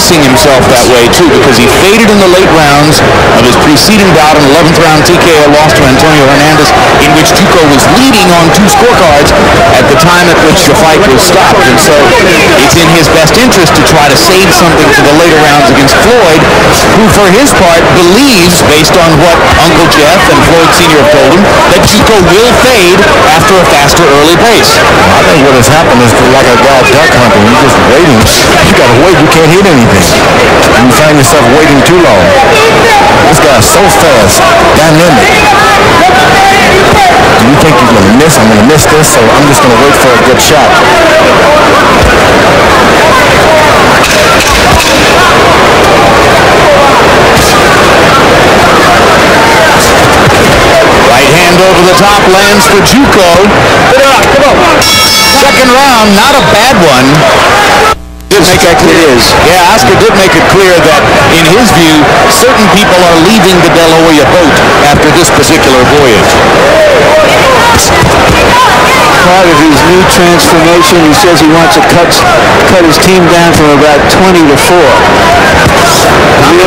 dicing himself that way, too, because he faded in the late rounds of his preceding bout, an 11th round TKO loss to Antonio Hernandez, in which Juuko was leading on 2 scorecards at the time at which the fight was stopped. And so it's in his best interest to try to save something for the later rounds against Floyd, who for his part believes, based on what Uncle Jeff and Floyd Sr. have told him, that Juuko will fade after a faster early pace. I think what has happened is like a guy duck hunting. You're just waiting. You gotta wait. You can't hit anything. You find yourself waiting too long. This guy's so fast, dynamic. Do you think you're gonna miss? I'm gonna miss this, so I'm just gonna wait for a good shot. Right hand over the top lands for Juuko. Second round, not a bad one. Did make that clear. It is. Yeah, Oscar did make it clear that, in his view, certain people are leaving the De La Hoya boat after this particular voyage. Part of his new transformation, he says he wants to cut his team down from about 20 to 4.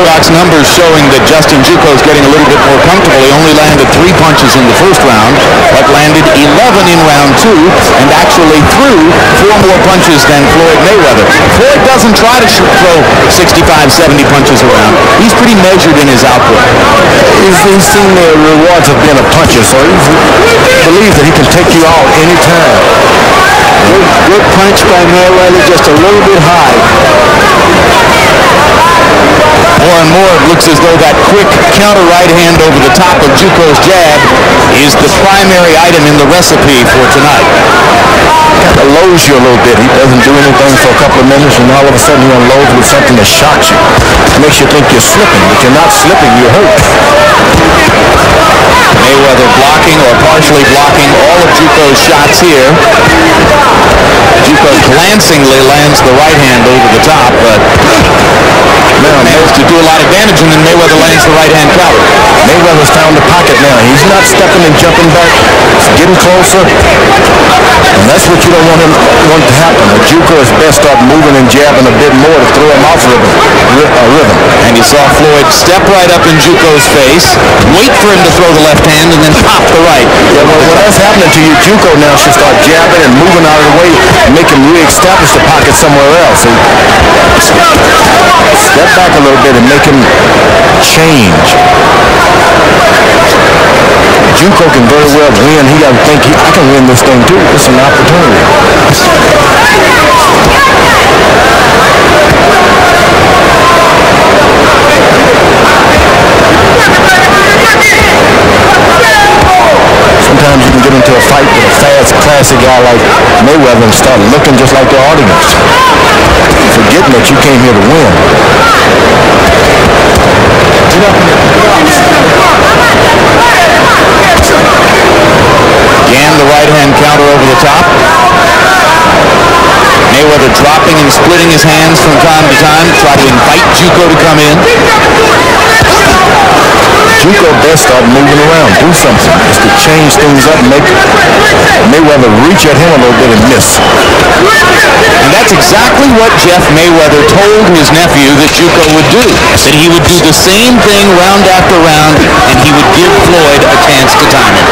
Box numbers showing that Justin Juuko is getting a little bit more comfortable. He only landed 3 punches in the first round, but landed 11 in round 2, and actually threw 4 more punches than Floyd Mayweather. Floyd doesn't try to throw 65, 70 punches around. He's pretty measured in his output. He's seen the rewards of being a puncher, so he believes that he can take you out anytime. Good punch by Mayweather, just a little bit high. More and more, it looks as though that quick counter right hand over the top of Juuko's jab is the primary item in the recipe for tonight. Kind of lows you a little bit. He doesn't do anything for a couple of minutes, and all of a sudden he unloads with something that shocks you. It makes you think you're slipping, but you're not slipping, you're hurt. Mayweather blocking or partially blocking all of Juuko's shots here. Juuko glancingly lands the right hand over the top, but managed to do a lot of damage, and then Mayweather lands the right hand counter. Mayweather's found the pocket now. He's not stepping and jumping back. He's getting closer. And that's what you don't want to happen. But Juuko is best start moving and jabbing a bit more to throw him off rhythm. And you saw Floyd step right up in Juuko's face, wait for him to throw the left hand, and then pop the right. Yeah, well, what that's happening to you, Juuko now should start jabbing and moving out of the way and make him re-establish the pocket somewhere else. Step back a little bit and make him change. Juuko can very well win. He doesn't think I can win this thing too. It's an opportunity. Sometimes you can get into a fight with a fast, classy guy like Mayweather and start looking just like the audience, forgetting that you came here to win. Again, the right hand counter over the top. Mayweather dropping and splitting his hands from time to time to try to invite Juuko to come in. Juuko best start moving around, do something, just to change things up and make Mayweather reach at him a little bit and miss. And that's exactly what Jeff Mayweather told his nephew that Juuko would do. That he would do the same thing round after round, and he would give Floyd a chance to time him.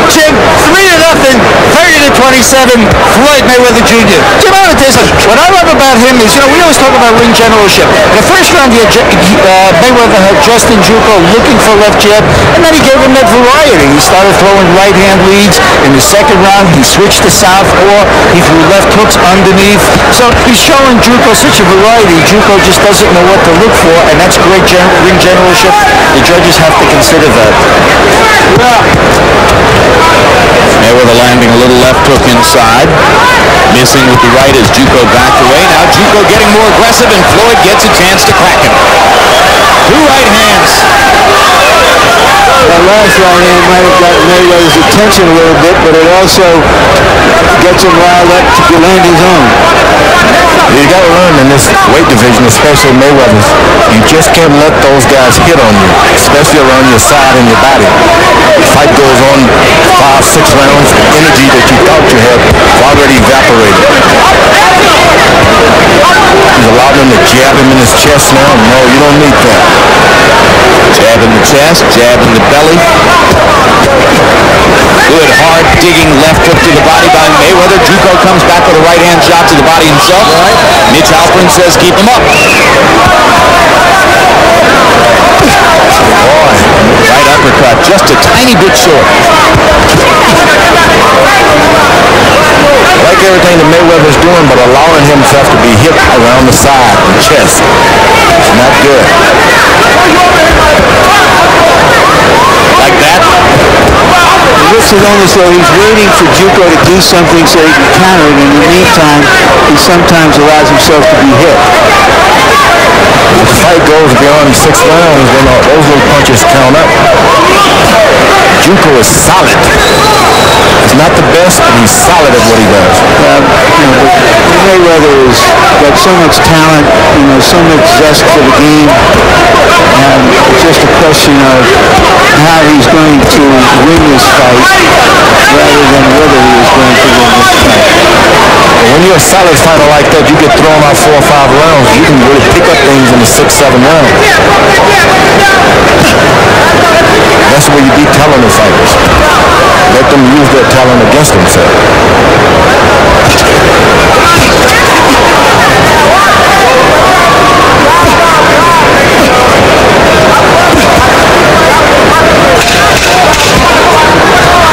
Jim, 3-0, 30-27, Floyd Mayweather Jr. Jim, I would say what I love about him is, we always talk about ring generalship. In the first round, Mayweather had Justin Juuko looking for left jab, and then he gave him that variety. He started throwing right-hand leads. In the second round, he switched to southpaw. He threw left hooks underneath. So he's showing Juuko such a variety. Juuko just doesn't know what to look for, and that's great ring generalship. The judges have to consider that. Mayweather landing a little left hook inside. Missing with the right as Juuko backed away. Now Juuko getting more aggressive, and Floyd gets a chance to crack him. 2 right hands. That last right hand might have got Mayweather's attention a little bit, but it also gets him riled up to land his own. You got to learn in this weight division, especially Mayweather's, you just can't let those guys hit on you, especially around your side and your body. Fight separated. He's allowed him to jab him in his chest now. No, you don't need that. Jab in the chest, jab in the belly. Good, hard, digging left hook to the body by Mayweather. Juuko comes back with a right-hand shot to the body himself. Mitch Halpern says keep him up. Right uppercut, just a tiny bit short. I like everything that Mayweather's doing, but allowing himself to be hit around the side and chest is not good. Like that. He lifts it on as though he's waiting for Juuko to do something so he can counter it. In the meantime, he sometimes allows himself to be hit. If the fight goes beyond 6 rounds, then those little punches count up. Juuko is solid. He's not the best, but he's solid at what he does. Mayweather has got so much talent, so much zest for the game. And it's just a question of how he's going to win this fight rather than whether he is going to win this fight. When you're a solid fighter like that, you get thrown out 4 or 5 rounds. You can really pick up things in the 6, 7 rounds. That's where you beat talented fighters. Let them use their talent against themselves.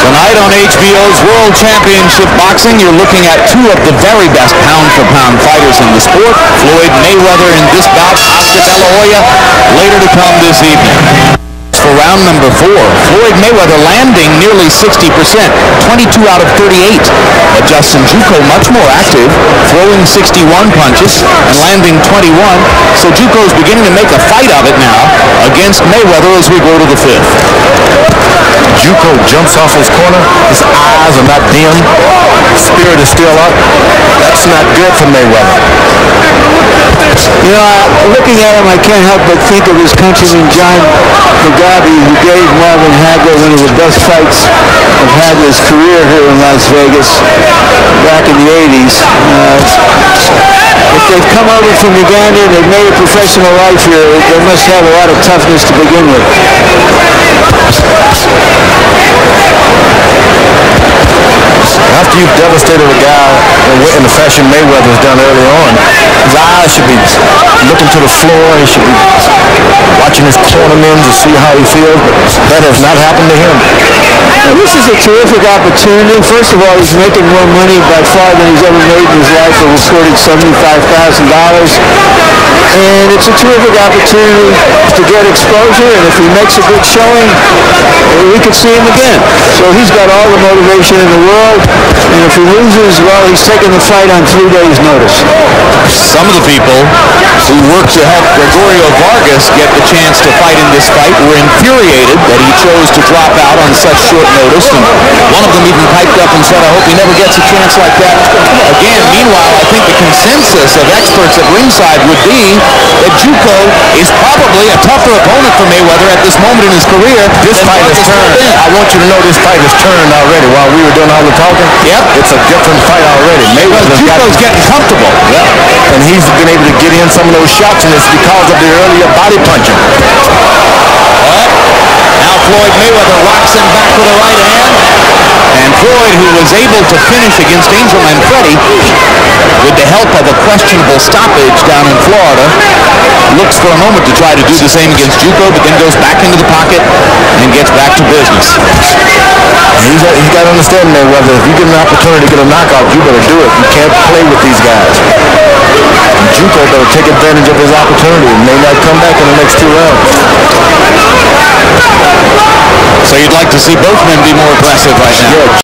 Tonight on HBO's World Championship Boxing, you're looking at 2 of the very best pound-for-pound fighters in the sport. Floyd Mayweather in this bout, Oscar De La Hoya later to come this evening. For round number 4, Floyd Mayweather landing nearly 60%, 22 out of 38. But Justin Juuko much more active, throwing 61 punches and landing 21. So Juuko's beginning to make a fight of it now against Mayweather as we go to the 5th. Juuko jumps off his corner. His eyes are not dim. His spirit is still up. That's not good for Mayweather. Looking at him, I can't help but think of his countryman John Mugabe, who gave Marvin Hagler one of the best fights of Hagler's career here in Las Vegas back in the 80s. If they've come over from Uganda and they've made a professional life here, they must have a lot of toughness to begin with. After you've devastated a guy in the fashion Mayweather's done early on, his eyes should be looking to the floor. He should be watching his cornermen to see how he feels, but that has not happened to him. Now, this is a terrific opportunity. First of all, he's making more money by far than he's ever made in his life, a reported $75,000. And it's a terrific opportunity to get exposure, and if he makes a good showing, we could see him again. So he's got all the motivation in the world, and if he loses, well, he's taking the fight on 3 days' notice. Some of the people who worked to help Gregorio Vargas get the chance to fight in this fight were infuriated that he chose to drop out on such short notice, and one of them even piped up and said, I hope he never gets a chance like that again. Meanwhile, I think the consensus of experts at ringside would be that Juuko is probably a tougher opponent for Mayweather at this moment in his career. This fight has turned. I want you to know this fight has turned already. While we were doing all the talking, it's a different fight already. Juuko's getting comfortable. And he's been able to get in some of those shots, and it's because of the earlier body punching. Now Floyd Mayweather rocks him back with a right hand. And Floyd, who was able to finish against Angel Manfredi with the help of a questionable stoppage down in Florida, looks for a moment to try to do the same against Juuko, but then goes back into the pocket and gets back to business. He's got to understand, Mayweather, if you get an opportunity to get a knockout, you better do it. You can't play with these guys. And Juuko better take advantage of his opportunity and may not come back in the next 2 rounds. So you'd like to see both men be more aggressive right now? Yeah.